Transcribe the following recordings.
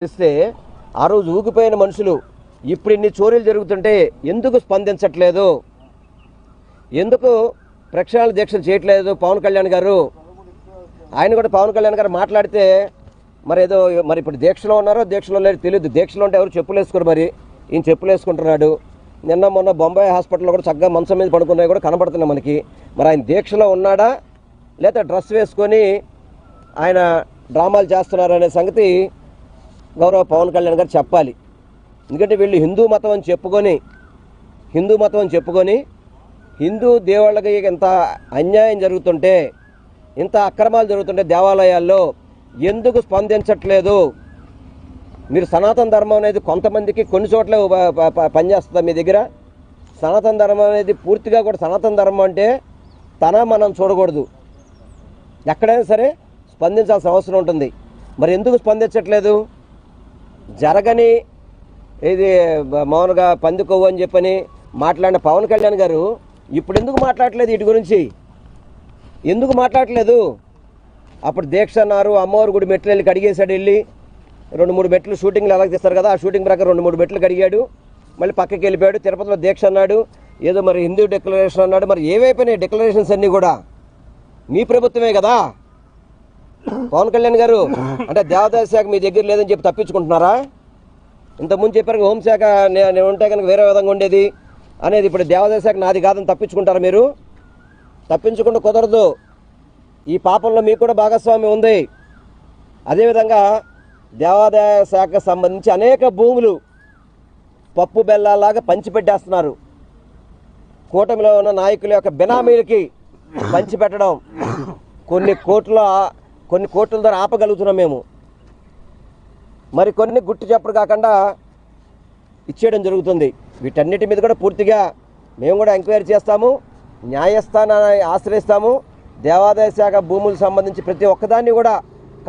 ఇస్తే ఆ రోజు ఊగిపోయిన మనుషులు ఇప్పుడు ఇన్ని చోరీలు జరుగుతుంటే ఎందుకు స్పందించట్లేదు? ఎందుకు ప్రక్షాళన దీక్షలు చేయట్లేదు పవన్ కళ్యాణ్ గారు? ఆయన కూడా పవన్ కళ్యాణ్ గారు మాట్లాడితే మరి ఇప్పుడు దీక్షలో ఉన్నారో దీక్షలో లేదో తెలియదు. దీక్షలో ఉంటే ఎవరు చెప్పులు వేసుకోరు, మరి ఈయన చెప్పులు వేసుకుంటున్నాడు. నిన్న మొన్న బొంబాయి హాస్పిటల్లో కూడా చక్కగా మంచం మీద పడుకున్నవి కూడా కనబడుతున్నాయి మనకి. మరి ఆయన దీక్షలో ఉన్నాడా లేదా డ్రెస్ వేసుకొని ఆయన డ్రామాలు చేస్తున్నారనే సంగతి గౌరవ పవన్ కళ్యాణ్ గారు చెప్పాలి. ఎందుకంటే వీళ్ళు హిందూ మతం అని చెప్పుకొని హిందూ దేవుళ్ళకి ఇంత అన్యాయం జరుగుతుంటే, ఇంత అక్రమాలు జరుగుతుంటే దేవాలయాల్లో ఎందుకు స్పందించట్లేదు? మీరు సనాతన ధర్మం అనేది కొంతమందికి కొన్ని చోట్ల పనిచేస్తుందా మీ దగ్గర? సనాతన ధర్మం అనేది పూర్తిగా కూడా సనాతన ధర్మం అంటే మనం చూడకూడదు, ఎక్కడైనా సరే స్పందించాల్సిన అవసరం ఉంటుంది. మరి ఎందుకు స్పందించట్లేదు? జరగని ఇది మామూలుగా పందుకోవు అని చెప్పని మాట్లాడిన పవన్ కళ్యాణ్ గారు ఇప్పుడు ఎందుకు మాట్లాడట్లేదు? వీటి గురించి ఎందుకు మాట్లాడట్లేదు? అప్పుడు దీక్ష అన్నారు, అమ్మవారి గుడి మెట్లు వెళ్ళి కడిగేశాడు. వెళ్ళి 2-3 మెట్లు షూటింగ్లు ఎలా తీస్తారు కదా, ఆ షూటింగ్ ప్రకారం 2-3 మెట్లు కడిగాడు. మళ్ళీ పక్కకి వెళ్ళిపోయాడు. తిరుపతిలో దీక్ష అన్నాడు, ఏదో మరి హిందూ డిక్లరేషన్ అన్నాడు. మరి ఏవైపోయినాయి డిక్లరేషన్స్ అన్నీ కూడా? మీ ప్రభుత్వమే కదా పవన్ కళ్యాణ్ గారు. అంటే దేవాదాయ శాఖ మీ దగ్గర లేదని చెప్పి తప్పించుకుంటున్నారా? ఇంతకుముందు చెప్పారు హోంశాఖ నేను ఉంటే కనుక వేరే విధంగా ఉండేది అనేది. ఇప్పుడు దేవాదాయ శాఖ నాది కాదని తప్పించుకుంటారా మీరు? తప్పించుకుంటూ కుదరదు. ఈ పాపంలో మీకు కూడా భాగస్వామ్యం ఉంది. అదేవిధంగా దేవాదాయ శాఖకు సంబంధించి అనేక భూములు పప్పు బెల్లాలాగా పంచిపెట్టేస్తున్నారు. కూటమిలో ఉన్న నాయకుల యొక్క బినామీలకి పంచిపెట్టడం, కొన్ని కోట్ల ద్వారా ఆపగలుగుతున్నాం మేము. మరి కొన్ని గుట్టు చెప్పడు కాకుండా ఇచ్చేయడం జరుగుతుంది. వీటన్నిటి మీద కూడా పూర్తిగా మేము కూడా ఎంక్వైరీ చేస్తాము, న్యాయస్థానాన్ని ఆశ్రయిస్తాము. దేవాదాయ శాఖ భూములకు సంబంధించి ప్రతి ఒక్కదాన్ని కూడా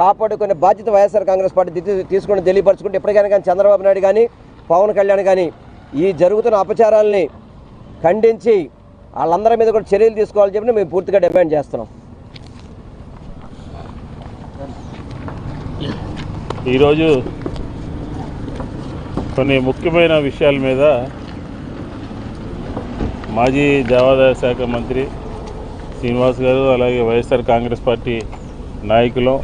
కాపాడుకునే బాధ్యత వైఎస్ఆర్ కాంగ్రెస్ పార్టీ తీసుకుని తెలియపరచుకుంటే ఎప్పటికైనా కానీ చంద్రబాబు నాయుడు కానీ పవన్ కళ్యాణ్ కానీ ఈ జరుగుతున్న అపచారాలని ఖండించి వాళ్ళందరి మీద కూడా చర్యలు తీసుకోవాలని చెప్పి మేము పూర్తిగా డిమాండ్ చేస్తున్నాం. ఈరోజు కొన్ని ముఖ్యమైన విషయాల మీద మాజీ దేవాదాయ శాఖ మంత్రి శ్రీనివాస్ గారు, అలాగే వైఎస్ఆర్ కాంగ్రెస్ పార్టీ నాయకులు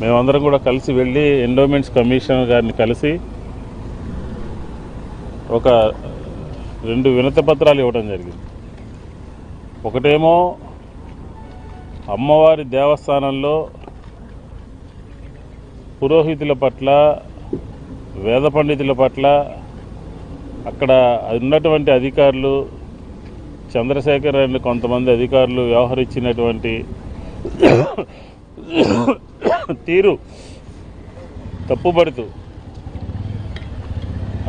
మేమందరం కూడా కలిసి వెళ్ళి ఎండోమెంట్స్ కమిషనర్ గారిని కలిసి ఒక 2 వినతి పత్రాలు ఇవ్వడం జరిగింది. ఒకటేమో అమ్మవారి దేవస్థానంలో పురోహితుల పట్ల, వేద పండితుల పట్ల అక్కడ ఉన్నటువంటి అధికారులు, చంద్రశేఖర్ అండ్ కొంతమంది అధికారులు వ్యవహరించినటువంటి తీరు తప్పుపడుతూ,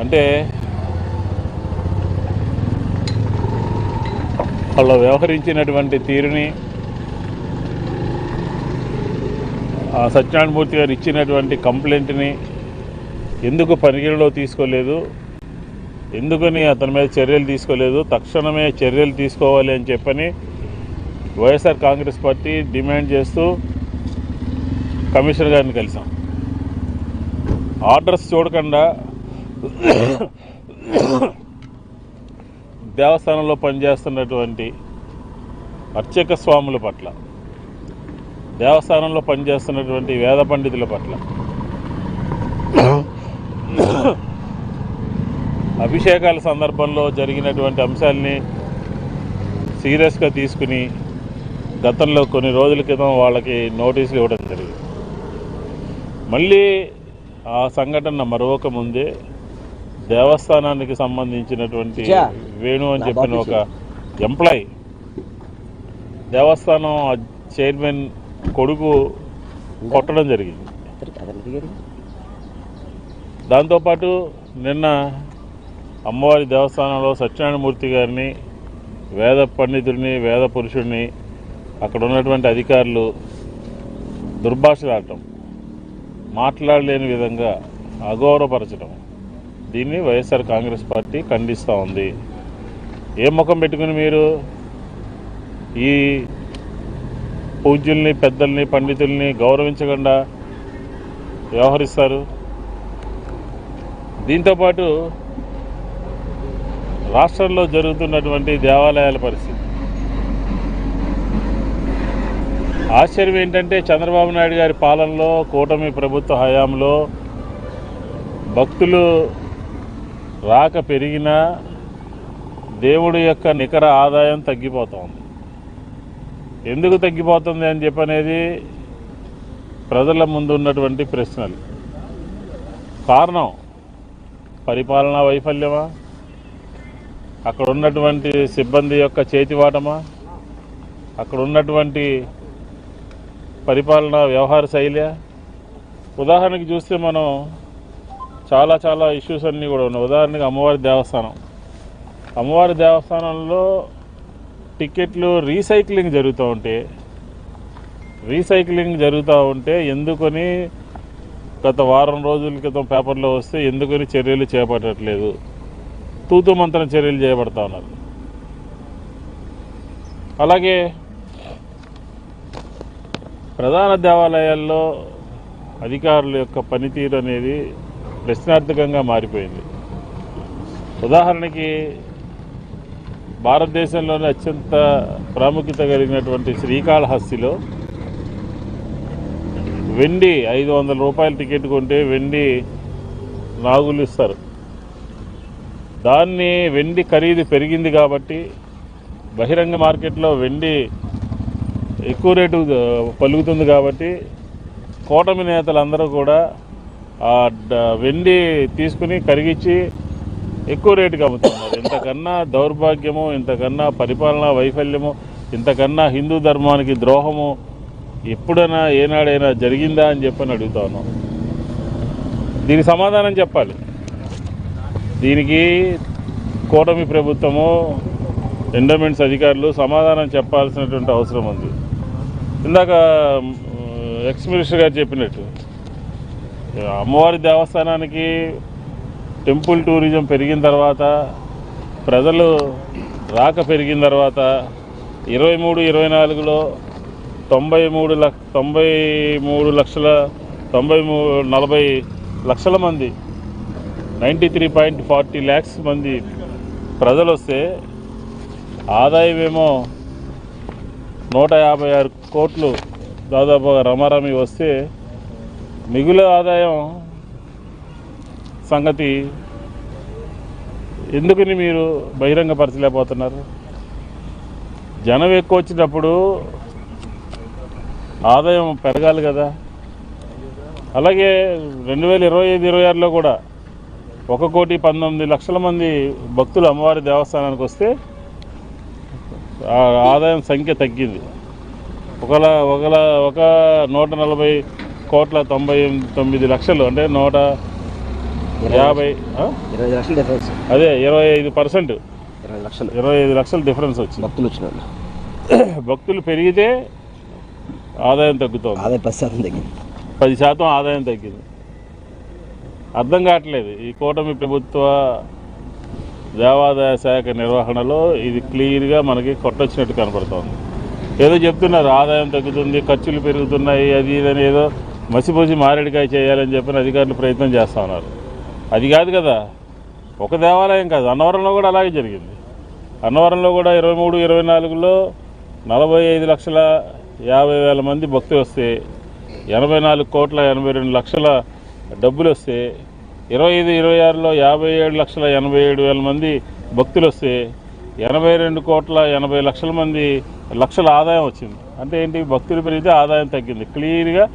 అంటే వాళ్ళు వ్యవహరించినటువంటి తీరుని సత్యనారాయణమూర్తి గారు ఇచ్చినటువంటి కంప్లైంట్ని ఎందుకు పరిగణలో తీసుకోలేదు, ఎందుకని అతని మీద చర్యలు తీసుకోలేదు, తక్షణమే చర్యలు తీసుకోవాలి అని చెప్పని వైఎస్ఆర్ కాంగ్రెస్ పార్టీ డిమాండ్ చేస్తూ కమిషనర్ గారిని కలిసాం. ఆర్డర్స్ చూడకుండా దేవస్థానంలో పనిచేస్తున్నటువంటి అర్చక స్వాముల పట్ల, దేవస్థానంలో పనిచేస్తున్నటువంటి వేద పండితుల పట్ల, అభిషేకాల సందర్భంలో జరిగినటువంటి అంశాలని సీరియస్గా తీసుకుని గతంలో కొన్ని రోజుల క్రితం వాళ్ళకి నోటీసులు ఇవ్వడం జరిగింది. మళ్ళీ ఆ సంఘటన మరొక ముందే దేవస్థానానికి సంబంధించినటువంటి వేణు అని చెప్పిన ఒక ఎంప్లాయీ దేవస్థానం చైర్మన్ కొడుకు కొట్టడం జరిగింది. దాంతోపాటు నిన్న అమ్మవారి దేవస్థానంలో సత్యనారాయణమూర్తి గారిని, వేద పండితుడిని, వేద పురుషుడిని అక్కడ ఉన్నటువంటి అధికారులు దుర్భాషలాడటం, మాట్లాడలేని విధంగా అగౌరవపరచడం, దీన్ని వైఎస్ఆర్ కాంగ్రెస్ పార్టీ ఖండిస్తూ ఉంది. ఏ ముఖం పెట్టుకుని మీరు ఈ పూజ్యుల్ని, పెద్దల్ని, పండితుల్ని గౌరవించకుండా వ్యవహరిస్తారు? దీంతోపాటు రాష్ట్రంలో జరుగుతున్నటువంటి దేవాలయాల పరిస్థితి ఆశ్చర్యం ఏంటంటే, చంద్రబాబు నాయుడు గారి పాలనలో, కూటమి ప్రభుత్వ హయాంలో భక్తులు రాక పెరిగినా దేవుడి యొక్క నికర ఆదాయం తగ్గిపోతుంది. ఎందుకు తగ్గిపోతుంది అని చెప్పనేది ప్రజల ముందు ఉన్నటువంటి ప్రశ్నలు. కారణం పరిపాలనా వైఫల్యమా, అక్కడ ఉన్నటువంటి సిబ్బంది యొక్క చేతివాటమా, అక్కడ ఉన్నటువంటి పరిపాలనా వ్యవహార శైలి? ఉదాహరణకి చూస్తే మనం చాలా ఇష్యూస్ అన్నీ కూడా ఉన్నాయి. ఉదాహరణకి అమ్మవారి దేవస్థానంలో టికెట్లు రీసైక్లింగ్ జరుగుతూ ఉంటే ఎందుకని గత వారం రోజుల క్రితం పేపర్లో వస్తే ఎందుకని చర్యలు చేపట్టట్లేదు, తూతు మంత్రం చర్యలు చేపడతా ఉన్నారు. అలాగే ప్రధాన దేవాలయాల్లో అధికారుల యొక్క పనితీరు అనేది ప్రశ్నార్థకంగా మారిపోయింది. ఉదాహరణకి భారతదేశంలోనే అత్యంత ప్రాముఖ్యత కలిగినటువంటి శ్రీకాళహస్తిలో వెండి 500 రూపాయల టికెట్ కొంటే వెండి నాగులు ఇస్తారు. దాన్ని వెండి ఖరీదు పెరిగింది కాబట్టి బహిరంగ మార్కెట్లో వెండి ఎక్కువ రేటు పలుకుతుంది కాబట్టి కూటమి నేతలందరూ కూడా ఆ వెండి తీసుకుని కరిగించి ఎక్కువ రేటుకి అమ్ముతున్నారు. ఇంతకన్నా దౌర్భాగ్యము, ఇంతకన్నా పరిపాలనా వైఫల్యము, ఇంతకన్నా హిందూ ధర్మానికి ద్రోహము ఎప్పుడైనా ఏనాడైనా జరిగిందా అని చెప్పని అడుగుతా ఉన్నాం. దీనికి సమాధానం చెప్పాలి. దీనికి కూటమి ప్రభుత్వము, ఎండోమెంట్స్ అధికారులు సమాధానం చెప్పాల్సినటువంటి అవసరం ఉంది. ఇందాక ఎక్స్ మినిస్టర్ గారు చెప్పినట్టు అమ్మవారి దేవస్థానానికి టెంపుల్ టూరిజం పెరిగిన తర్వాత, ప్రజలు రాక పెరిగిన తర్వాత 23-24లో 40 లక్షల మంది 93.40 lakhs మంది ప్రజలు వస్తే ఆదాయం ఏమో 156 కోట్లు దాదాపుగా రమారమి వస్తే మిగులు ఆదాయం సంగతి ఎందుకని మీరు బహిరంగపరచలేకపోతున్నారు? జనం ఎక్కువ వచ్చినప్పుడు ఆదాయం పెరగాలి కదా. అలాగే 2025-26లో కూడా 1,19,00,000 మంది భక్తులు అమ్మవారి దేవస్థానానికి వస్తే ఆదాయం సంఖ్య తగ్గింది. ఒక 140,99,00,000 అంటే 150 అదే 25%, 25 లక్షల డిఫరెన్స్ వచ్చింది. భక్తులు పెరిగితే ఆదాయం తగ్గుతుంది, 10% ఆదాయం తగ్గింది. అర్థం కావట్లేదు. ఈ కూటమి ప్రభుత్వ దేవాదాయ శాఖ నిర్వహణలో ఇది క్లియర్గా మనకి కొట్టొచ్చినట్టు కనపడుతోంది. ఏదో చెప్తున్నారు ఆదాయం తగ్గుతుంది, ఖర్చులు పెరుగుతున్నాయి, అది ఇదని ఏదో మసిపోసి మారేడికాయ చేయాలని చెప్పిన అధికారులు ప్రయత్నం చేస్తూ ఉన్నారు. అది కాదు కదా. ఒక దేవాలయం కాదు, అన్నవరంలో కూడా అలాగే జరిగింది. అన్నవరంలో కూడా 23-24లో 45,50,000 మంది భక్తులు వస్తే 84,82,00,000 డబ్బులు వస్తే 25-26లో 57,87,000 మంది భక్తులు వస్తే 82,80,00,000 లక్షల ఆదాయం వచ్చింది. అంటే ఏంటి? భక్తులు పెరిగితే ఆదాయం తగ్గింది. క్లియర్గా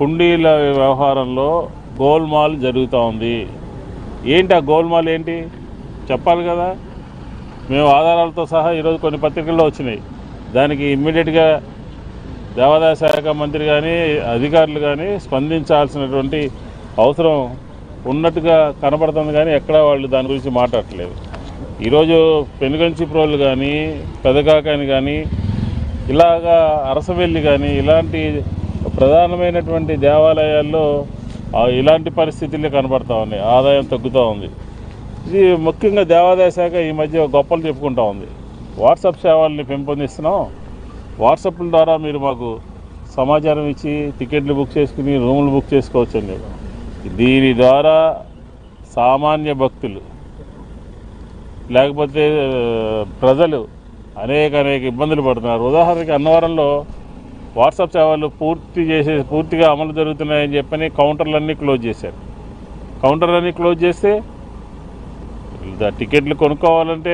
హుండీల వ్యవహారంలో గోల్మాల్ జరుగుతూ ఉంది. ఏంటి ఆ గోల్మాల్ ఏంటి చెప్పాలి కదా. మేము ఆధారాలతో సహా ఈరోజు కొన్ని పత్రికల్లో వచ్చినాయి. దానికి ఇమ్మీడియట్గా దేవాదాయ శాఖ మంత్రి కానీ అధికారులు కానీ స్పందించాల్సినటువంటి అవసరం ఉన్నట్టుగా కనపడుతుంది. కానీ ఎక్కడా వాళ్ళు దాని గురించి మాట్లాడట్లేదు. ఈరోజు పెనుగంచి ప్రోలు కానీ, పెదకాకాని కానీ, ఇలాగా అరసవెల్లి కానీ ఇలాంటి ప్రధానమైనటువంటి దేవాలయాల్లో ఇలాంటి పరిస్థితులే కనబడతా ఉన్నాయి. ఆదాయం తగ్గుతూ ఉంది. ఇది ముఖ్యంగా దేవాదాయ శాఖ ఈ మధ్య గొప్పలు చెప్పుకుంటూ ఉంది. వాట్సాప్ సేవల్ని పెంపొందిస్తున్నాం, వాట్సాప్ల ద్వారా మీరు మాకు సమాచారం ఇచ్చి టికెట్లు బుక్ చేసుకుని రూములు బుక్ చేసుకోవచ్చండి. దీని ద్వారా సామాన్య భక్తులు లేకపోతే ప్రజలు అనేక ఇబ్బందులు పడుతున్నారు. ఉదాహరణకి అన్నవరంలో వాట్సాప్ సేవలు పూర్తిగా అమలు జరుగుతున్నాయని చెప్పని కౌంటర్లన్నీ క్లోజ్ చేశారు. కౌంటర్లన్నీ క్లోజ్ చేస్తే టికెట్లు కొనుక్కోవాలంటే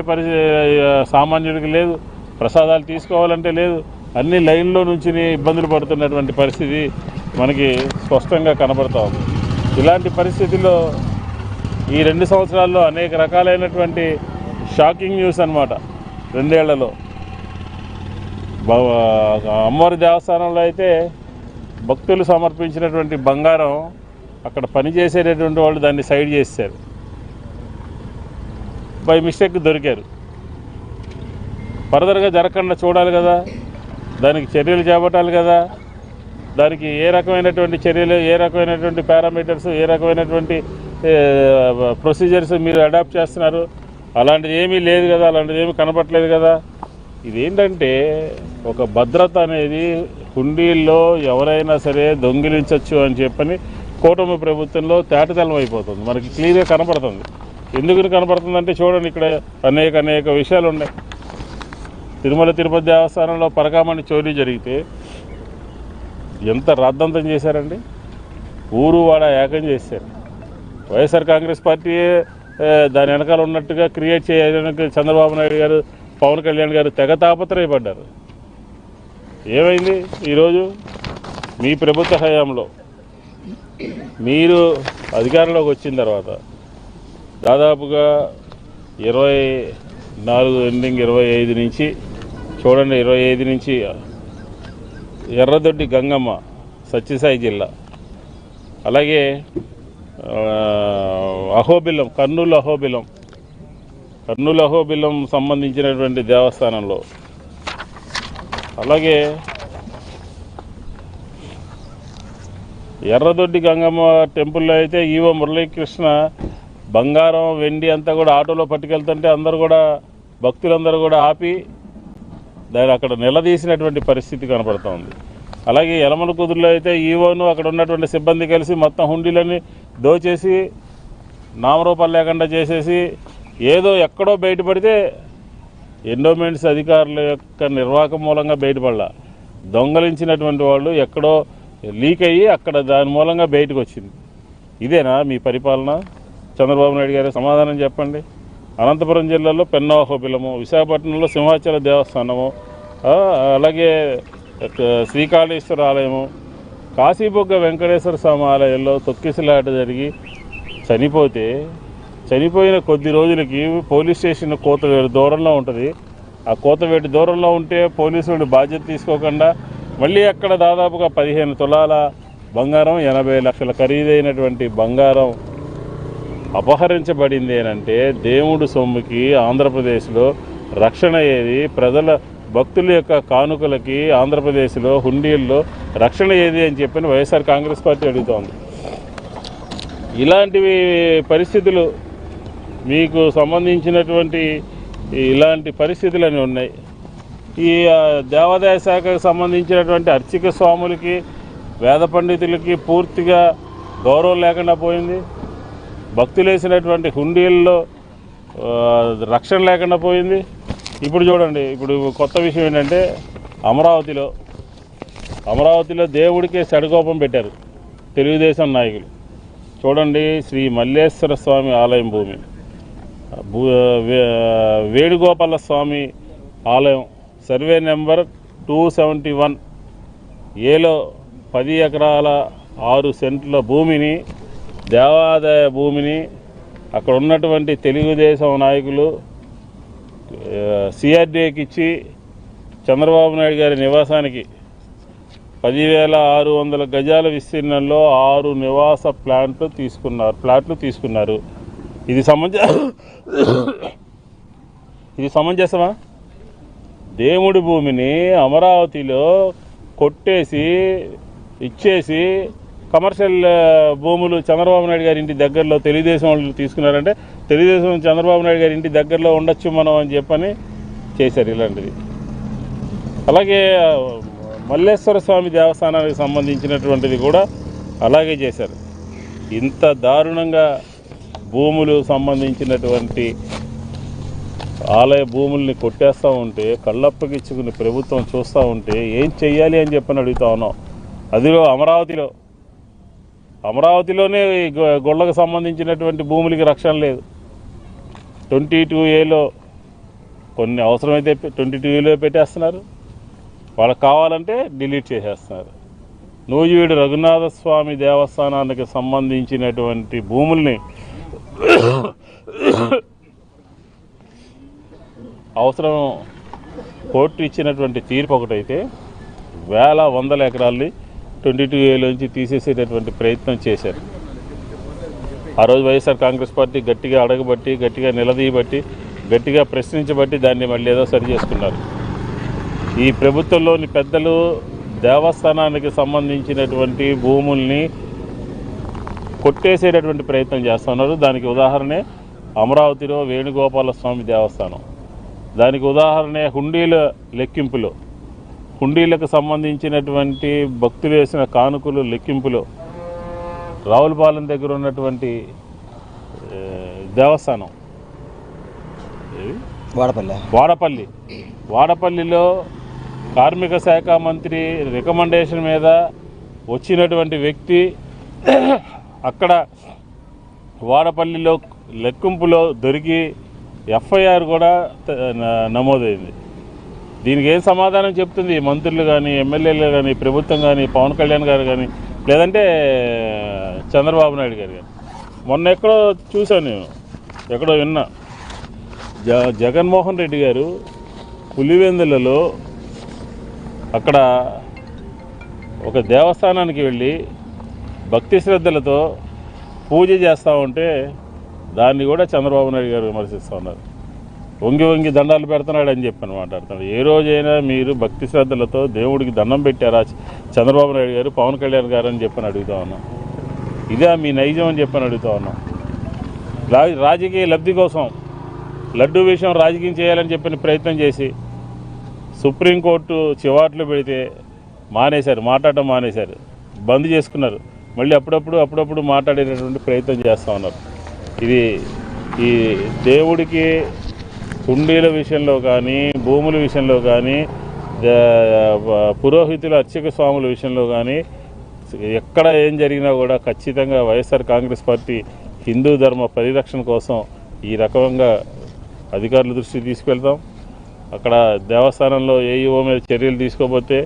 సామాన్యుడికి లేదు, ప్రసాదాలు తీసుకోవాలంటే లేదు, అన్ని లైన్లో నుంచి ఇబ్బందులు పడుతున్నటువంటి పరిస్థితి మనకి స్పష్టంగా కనబడతా ఉంది. ఇలాంటి పరిస్థితుల్లో ఈ 2 సంవత్సరాల్లో అనేక రకాలైనటువంటి షాకింగ్ న్యూస్ అన్నమాట. 2 ఏళ్లలో అమ్మవారి దేవస్థానంలో అయితే భక్తులు సమర్పించినటువంటి బంగారం అక్కడ పనిచేసేటటువంటి వాళ్ళు దాన్ని సైడ్ చేశారు, బై మిస్టేక్ దొరికారు. ఫర్దర్గా జరగకుండా చూడాలి కదా, దానికి చర్యలు చేపట్టాలి కదా. దానికి ఏ రకమైనటువంటి చర్యలు, ఏ రకమైనటువంటి పారామీటర్స్, ఏ రకమైనటువంటి ప్రొసీజర్స్ మీరు అడాప్ట్ చేస్తున్నారు? అలాంటిది ఏమీ లేదు కదా, అలాంటిది ఏమీ కనపట్లేదు కదా. ఇదేంటంటే ఒక భద్రత అనేది హుండీల్లో ఎవరైనా సరే దొంగిలించవచ్చు అని చెప్పని కూటమి ప్రభుత్వంలో తేటతెల్లం అయిపోతుంది, మనకి క్లియర్గా కనపడుతుంది. ఎందుకు కనపడుతుందంటే చూడండి, ఇక్కడ అనేక విషయాలు ఉన్నాయి. తిరుమల తిరుపతి దేవస్థానంలో పరకామణి చోరీ జరిగితే ఎంత రాద్ధాంతం చేశారండి, ఊరు వాడ ఏకం చేశారు. వైఎస్ఆర్ కాంగ్రెస్ పార్టీ దాని వెనకాల ఉన్నట్టుగా క్రియేట్ చేయడానికి చంద్రబాబు నాయుడు గారు, పవన్ కళ్యాణ్ గారు తెగ తాపత్రయపడ్డారు. ఏమైంది? ఈరోజు మీ ప్రభుత్వ హయాంలో మీరు అధికారంలోకి వచ్చిన తర్వాత దాదాపుగా 24 ఎండింగ్ 25 నుంచి చూడండి, 25 నుంచి ఎర్రదొడ్డి గంగమ్మ సత్యసాయి జిల్లా, అలాగే అహోబిలం, కర్నూలు అహోబిలం సంబంధించినటువంటి దేవస్థానంలో, అలాగే ఎర్రదొడ్డి గంగమ్మ టెంపుల్లో అయితే ఈవో మురళీకృష్ణ బంగారం వెండి అంతా కూడా ఆటోలో పట్టుకెళ్తుంటే అందరూ కూడా భక్తులందరూ కూడా ఆపి దాన్ని అక్కడ నిలదీసినటువంటి పరిస్థితి కనపడుతూ ఉంది. అలాగే యలమల కుదురులో అయితే ఈవోను అక్కడ ఉన్నటువంటి సిబ్బంది కలిసి మొత్తం హుండీలన్నీ దోచేసి నామరూపాలు లేకుండా చేసేసి ఏదో ఎక్కడో బయటపడితే ఎండోమెంట్స్ అధికారుల యొక్క నిర్వాహకం మూలంగా బయటపడలా, దొంగలించినటువంటి వాళ్ళు ఎక్కడో లీక్ అయ్యి అక్కడ దాని మూలంగా బయటకు వచ్చింది. ఇదేనా మీ పరిపాలన? చంద్రబాబు నాయుడు గారు సమాధానం చెప్పండి. అనంతపురం జిల్లాలో పెన్నోహోబిలము, విశాఖపట్నంలో సింహాచల దేవస్థానము, అలాగే శ్రీకాళేశ్వర ఆలయము, కాశీబొగ్గ వెంకటేశ్వర స్వామి ఆలయంలో తొక్కిసలాట జరిగి చనిపోయిన కొద్ది రోజులకి పోలీస్ స్టేషన్ కోతవేటు దూరంలో ఉంటుంది. ఆ కోతవేటు దూరంలో ఉంటే పోలీసులు బాధ్యత తీసుకోకుండా మళ్ళీ అక్కడ దాదాపుగా 15 తులాల బంగారం, 80 లక్షల ఖరీదైనటువంటి బంగారం అపహరించబడింది అంటే దేవుడు సొమ్ముకి ఆంధ్రప్రదేశ్లో రక్షణ ఏది? ప్రజల భక్తుల యొక్క కానుకలకి ఆంధ్రప్రదేశ్లో హుండీల్లో రక్షణ ఏది అని చెప్పని వైఎస్ఆర్ కాంగ్రెస్ పార్టీ అడుగుతోంది. ఇలాంటివి పరిస్థితులు మీకు సంబంధించినటువంటి ఇలాంటి పరిస్థితులన్నీ ఉన్నాయి. ఈ దేవాదాయ శాఖకు సంబంధించినటువంటి అర్చక స్వాములకి, వేద పండితులకి పూర్తిగా గౌరవం లేకుండా పోయింది. భక్తులు వేసినటువంటి హుండీల్లో రక్షణ లేకుండా పోయింది. ఇప్పుడు చూడండి, ఇప్పుడు కొత్త విషయం ఏంటంటే అమరావతిలో దేవుడికే సడకోపం పెట్టారు తెలుగుదేశం నాయకులు. చూడండి, శ్రీ మల్లేశ్వర స్వామి ఆలయం భూమి, వేణుగోపాల స్వామి ఆలయం సర్వే నెంబర్ 271 ఏలో 10 ఎకరాల 6 సెంట్ల భూమిని, దేవాదాయ భూమిని అక్కడ ఉన్నటువంటి తెలుగుదేశం నాయకులు సిఆర్డీఏకి ఇచ్చి చంద్రబాబు నాయుడు గారి నివాసానికి 10,600 గజాల విస్తీర్ణంలో 6 నివాస ప్లాట్లు తీసుకున్నారు. ఇది సమంజసమా? దేవుడి భూమిని అమరావతిలో కొట్టేసి ఇచ్చేసి కమర్షియల్ భూములు చంద్రబాబు నాయుడు గారి ఇంటి దగ్గరలో తెలుగుదేశం వాళ్ళు తీసుకున్నారంటే తెలుగుదేశం చంద్రబాబు నాయుడు గారి ఇంటి దగ్గరలో ఉండొచ్చు మనం అని చెప్పని చేశారు ఇలాంటిది. అలాగే మల్లేశ్వర స్వామి దేవస్థానానికి సంబంధించినటువంటిది కూడా అలాగే చేశారు. ఇంత దారుణంగా భూములు సంబంధించినటువంటి ఆలయ భూముల్ని కొట్టేస్తూ ఉంటే కళ్ళప్పగిచ్చుకుని ప్రభుత్వం చూస్తూ ఉంటే ఏం చెయ్యాలి అని చెప్పని అడుగుతా ఉన్నాం. అదిలో అమరావతిలోనే గొళ్ళకు సంబంధించినటువంటి భూములకి రక్షణ లేదు. 22A కొన్ని అవసరమైతే 22A పెట్టేస్తున్నారు, వాళ్ళకి కావాలంటే డిలీట్ చేసేస్తున్నారు. నూజివీడు రఘునాథ స్వామి దేవస్థానానికి సంబంధించినటువంటి భూముల్ని అవసరం కోర్టు ఇచ్చినటువంటి తీర్పు ఒకటైతే వందల ఎకరాల్ని 22Aలోంచి తీసేసేటటువంటి ప్రయత్నం చేశారు. ఆ రోజు వైఎస్ఆర్ కాంగ్రెస్ పార్టీ గట్టిగా అడగబట్టి, గట్టిగా నిలదీయబట్టి, గట్టిగా ప్రశ్నించబట్టి దాన్ని మళ్ళీ ఏదో సరి చేసుకున్నారు. ఈ ప్రభుత్వంలోని పెద్దలు దేవస్థానానికి సంబంధించినటువంటి భూముల్ని కొట్టేసేటటువంటి ప్రయత్నం చేస్తున్నారు. దానికి ఉదాహరణే అమరావతిలో వేణుగోపాల స్వామి దేవస్థానం. దానికి ఉదాహరణే హుండీల లెక్కింపులో, హుండీలకు సంబంధించినటువంటి భక్తులు వేసిన కానుకలు లెక్కింపులో రావులపాలెం దగ్గర ఉన్నటువంటి దేవస్థానం వాడపల్లిలో కార్మిక శాఖ మంత్రి రికమెండేషన్ మీద వచ్చినటువంటి వ్యక్తి అక్కడ వాడపల్లిలో లెక్కింపులో దొరికి ఎఫ్ఐఆర్ కూడా నమోదైంది. దీనికి ఏం సమాధానం చెప్తుంది మంత్రులు కానీ, ఎమ్మెల్యేలు కానీ, ప్రభుత్వం కానీ, పవన్ కళ్యాణ్ గారు కానీ, లేదంటే చంద్రబాబు నాయుడు గారు కానీ? మొన్న ఎక్కడో చూశాను, నేను ఎక్కడో విన్నా, జగన్మోహన్ రెడ్డి గారు పులివెందులలో అక్కడ ఒక దేవస్థానానికి వెళ్ళి భక్తి శ్రద్ధలతో పూజ చేస్తూ ఉంటే దాన్ని కూడా చంద్రబాబు నాయుడు గారు విమర్శిస్తూ ఉన్నారు. వంగి వంగి దండాలు పెడుతున్నాడు అని చెప్పని మాట్లాడుతున్నాడు. ఏ రోజైనా మీరు భక్తి శ్రద్ధలతో దేవుడికి దండం పెట్టారా చంద్రబాబు నాయుడు గారు, పవన్ కళ్యాణ్ గారు అని చెప్పని అడుగుతా ఉన్నాం. ఇదే మీ నైజం అని చెప్పని అడుగుతా ఉన్నాం. రాజకీయ లబ్ధి కోసం లడ్డూ విషయం రాజకీయం చేయాలని చెప్పని ప్రయత్నం చేసి సుప్రీంకోర్టు చివాట్లు పెడితే మాట్లాడటం మానేశారు, బంద్ చేసుకున్నారు. మళ్ళీ అప్పుడప్పుడు మాట్లాడేటటువంటి ప్రయత్నం చేస్తూ ఉన్నారు. ఇది ఈ దేవుడికి హుండీల విషయంలో కానీ, భూముల విషయంలో కానీ, పురోహితుల అర్చక స్వాముల విషయంలో కానీ ఎక్కడ ఏం జరిగినా కూడా ఖచ్చితంగా వైఎస్ఆర్ కాంగ్రెస్ పార్టీ హిందూ ధర్మ పరిరక్షణ కోసం ఈ రకంగా అధికారుల దృష్టికి తీసుకెళ్తాం. అక్కడ దేవస్థానంలో ఏఈఓ మీద చర్యలు తీసుకోకపోతే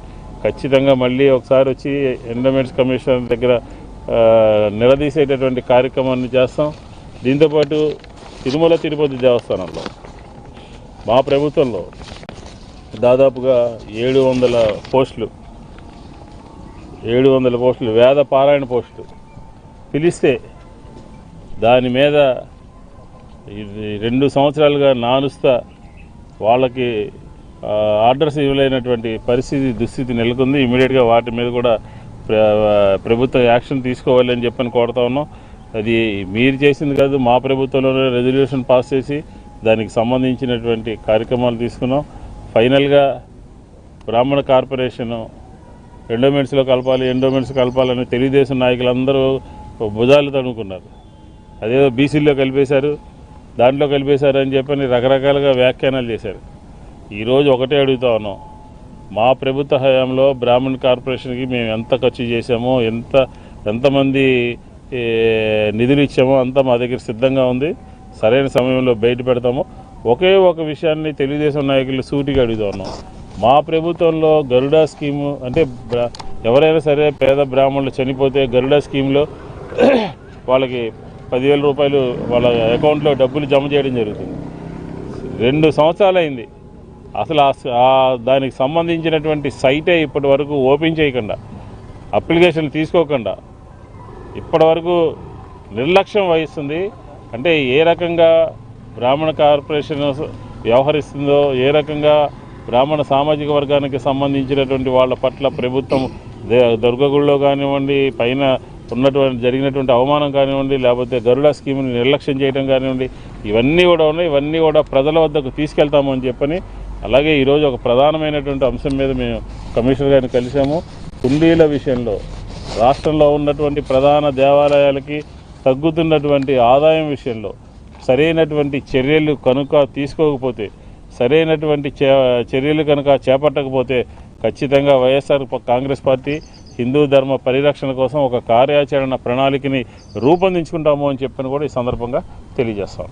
ఖచ్చితంగా మళ్ళీ ఒకసారి వచ్చి ఎండోమెంట్స్ కమిషనర్ దగ్గర నిలదీసేటటువంటి కార్యక్రమాన్ని చేస్తాం. దీంతోపాటు తిరుమల తిరుపతి దేవస్థానంలో మా ప్రభుత్వంలో దాదాపుగా 700 పోస్టులు వేద పారాయణ పోస్టులు పిలిస్తే దాని మీద 2 సంవత్సరాలుగా నానుస్తా వాళ్ళకి ఆర్డర్స్ ఇవ్వలేనటువంటి దుస్థితి నెలకొంది. ఇమీడియట్గా వాటి మీద కూడా ప్రభుత్వం యాక్షన్ తీసుకోవాలి అని చెప్పని కోరుతా ఉన్నాం. అది మీరు చేసింది కాదు, మా ప్రభుత్వంలోనే రెజల్యూషన్ పాస్ చేసి దానికి సంబంధించినటువంటి కార్యక్రమాలు తీసుకున్నాం. ఫైనల్గా బ్రాహ్మణ కార్పొరేషను ఎండోమెంట్స్లో కలపాలని తెలుగుదేశం నాయకులందరూ భుజాలు తడుముకున్నారు. అదేదో బీసీల్లో కలిపేశారు, దాంట్లో కలిపేశారు అని చెప్పని రకరకాలుగా వ్యాఖ్యానాలు చేశారు. ఈరోజు ఒకటే అడుగుతా ఉన్నాం, మా ప్రభుత్వ హయాంలో బ్రాహ్మణ కార్పొరేషన్కి మేము ఎంత ఖర్చు చేశామో, ఎంతమంది నిధులు ఇచ్చామో అంతా మా దగ్గర సిద్ధంగా ఉంది. సరైన సమయంలో బయట పెడతాము. ఒకే ఒక విషయాన్ని తెలుగుదేశం నాయకులు సూటిగా అడుగుతా ఉన్నాం. మా ప్రభుత్వంలో గరుడా స్కీము అంటే ఎవరైనా సరే పేద బ్రాహ్మణులు చనిపోతే గరుడా స్కీమ్లో వాళ్ళకి 10,000 రూపాయలు వాళ్ళ అకౌంట్లో డబ్బులు జమ చేయడం జరుగుతుంది. 2 సంవత్సరాలు అయింది. అసలు దానికి సంబంధించినటువంటి సైటే ఇప్పటి వరకు ఓపెన్ చేయకుండా, అప్లికేషన్ తీసుకోకుండా ఇప్పటి వరకు నిర్లక్ష్యం వహిస్తుంది. అంటే ఏ రకంగా బ్రాహ్మణ కార్పొరేషన్ వ్యవహరిస్తుందో, ఏ రకంగా బ్రాహ్మణ సామాజిక వర్గానికి సంబంధించినటువంటి వాళ్ళ పట్ల ప్రభుత్వం దుర్గగుడిలో కానివ్వండి, పైన జరిగినటువంటి అవమానం కానివ్వండి, లేకపోతే గరుడా స్కీమ్ని నిర్లక్ష్యం చేయడం కానివ్వండి, ఇవన్నీ కూడా ఉన్నాయి. ఇవన్నీ కూడా ప్రజల వద్దకు తీసుకెళ్తామని చెప్పని, అలాగే ఈరోజు ఒక ప్రధానమైనటువంటి అంశం మీద మేము కమిషనర్ గారిని కలిసాము. హుండీల విషయంలో రాష్ట్రంలో ఉన్నటువంటి ప్రధాన దేవాలయాలకి తగ్గుతున్నటువంటి ఆదాయం విషయంలో సరైనటువంటి చర్యలు కనుక తీసుకోకపోతే, సరైనటువంటి చర్యలు కనుక చేపట్టకపోతే ఖచ్చితంగా వైఎస్ఆర్ కాంగ్రెస్ పార్టీ హిందూ ధర్మ పరిరక్షణ కోసం ఒక కార్యాచరణ ప్రణాళికని రూపొందించుకుంటాము అని చెప్పని కూడా ఈ సందర్భంగా తెలియజేస్తాం.